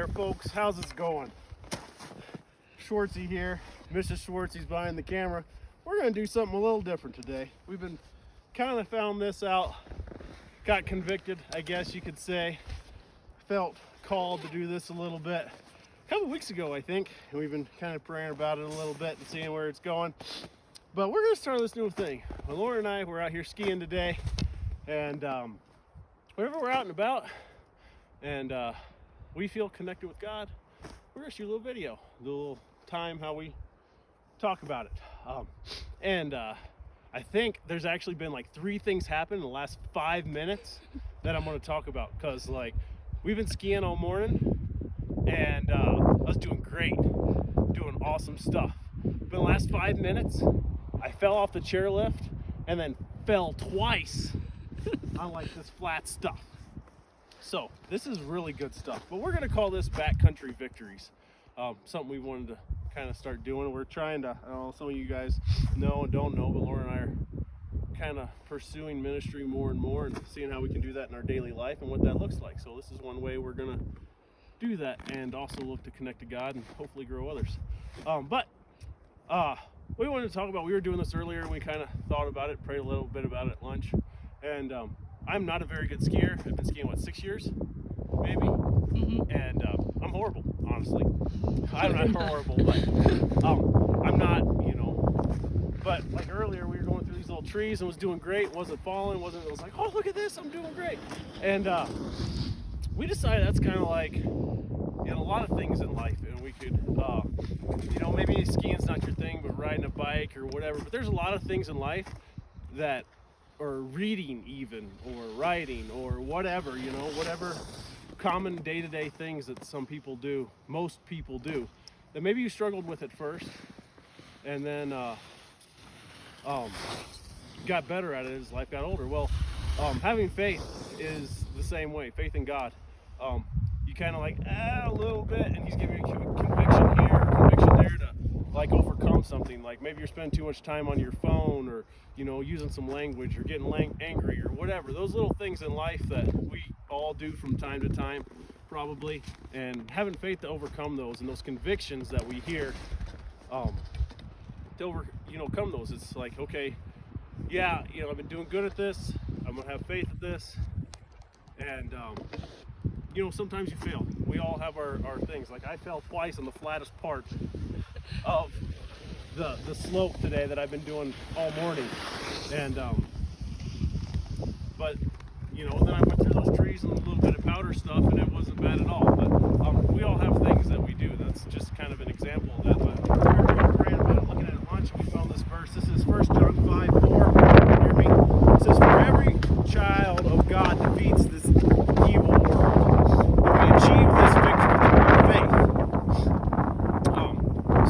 there, folks. How's it going? Schwartzy here. Mrs. Schwartzy's behind the camera. We're going to do something a little different today. We've been kind of found this out, got convicted, I guess you could say. Felt called to do this a little bit a couple weeks ago, I think. And we've been kind of praying about it a little bit and seeing where it's going. But we're going to start this new thing. Well, Lauren and I, we're out here skiing today. And whenever we're out and about and we feel connected with God, we're going to shoot a little video, a little time how we talk about it. I think there's actually been like 3 things happen in the last 5 minutes that I'm going to talk about, because like we've been skiing all morning and I was doing great, doing awesome stuff. But in the last 5 minutes, I fell off the chairlift and then fell twice on like this flat stuff. So this is really good stuff, but we're going to call this Backcountry Victories. Something we wanted to kind of start doing. We're trying to, I don't know, some of you guys know and don't know, but Laura and I are kind of pursuing ministry more and more and seeing how we can do that in our daily life and what that looks like. So this is one way we're going to do that, and also look to connect to God and hopefully grow others. We wanted to talk about, we were doing this earlier and we kind of thought about it, prayed a little bit about it at lunch. And I'm not a very good skier. I've been skiing, 6 years? Maybe? Mm-hmm. And I'm horrible, honestly. I'm not horrible, but I'm not, But like earlier, we were going through these little trees and was doing great. Wasn't falling, it was like, oh, look at this, I'm doing great. And we decided that's kind of like in a lot of things in life. And we could, maybe skiing's not your thing, but riding a bike or whatever. But there's a lot of things in life that, or reading even, or writing, or whatever, whatever common day-to-day things that some people do, most people do, that maybe you struggled with at first, and then got better at it as life got older. Well, having faith is the same way, faith in God. You kind of like, a little bit, and he's giving you conviction here, conviction there to like overcome something. Like maybe you're spending too much time on your phone, or using some language, or getting angry, or whatever. Those little things in life that we all do from time to time, probably, and having faith to overcome those, and those convictions that we hear, to overcome those. It's like, okay, yeah, I've been doing good at this. I'm gonna have faith at this, and sometimes you fail. We all have our things. Like I fell twice on the flattest part of the slope today that I've been doing all morning, and but then I went through those trees and a little bit of powder stuff, and it wasn't bad at all. But we all have things that we do. That's just kind of an example of that. But we're praying about it, looking at it at lunch, and we found this verse. This is 1 John 5:4. Hear me? It says, "For every child of God defeats this evil world, and we achieve this victory through our faith."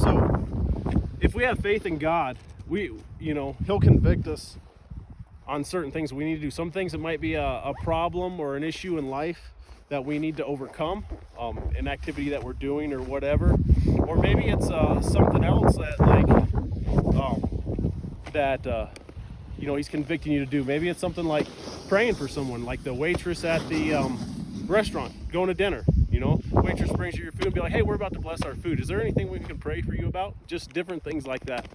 So if we have faith in God, He'll convict us on certain things we need to do. Some things that might be a problem or an issue in life that we need to overcome, an activity that we're doing or whatever. Or maybe it's something else that he's convicting you to do. Maybe it's something like praying for someone, like the waitress at the restaurant, going to dinner. Waitress brings you your food and be like, hey, we're about to bless our food. Is there anything we can pray for you about? Just different things like that.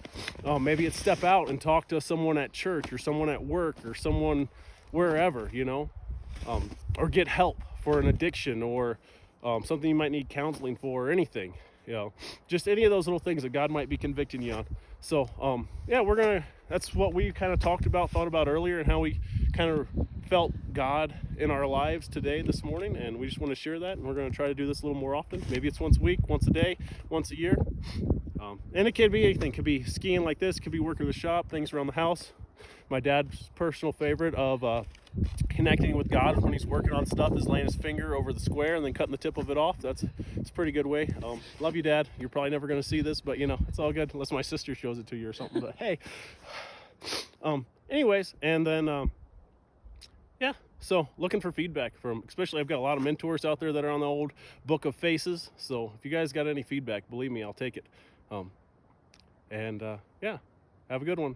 Maybe it's step out and talk to someone at church, or someone at work, or someone wherever, or get help for an addiction, or something you might need counseling for, or anything, just any of those little things that God might be convicting you on. So, that's what we kind of thought about earlier, and how we kind of felt God in our lives this morning, and we just want to share that, and we're going to try to do this a little more often. Maybe it's once a week, once a day, once a year, and it could be anything. It could be skiing like this, it could be working in the shop, things around the house. My dad's personal favorite of connecting with God when he's working on stuff is laying his finger over the square and then cutting the tip of it off. It's a pretty good way. Love you, Dad. You're probably never going to see this, but it's all good, unless my sister shows it to you or something. But hey, anyways, and then so looking for feedback from, especially I've got a lot of mentors out there that are on the old book of faces. So if you guys got any feedback, believe me, I'll take it. Have a good one.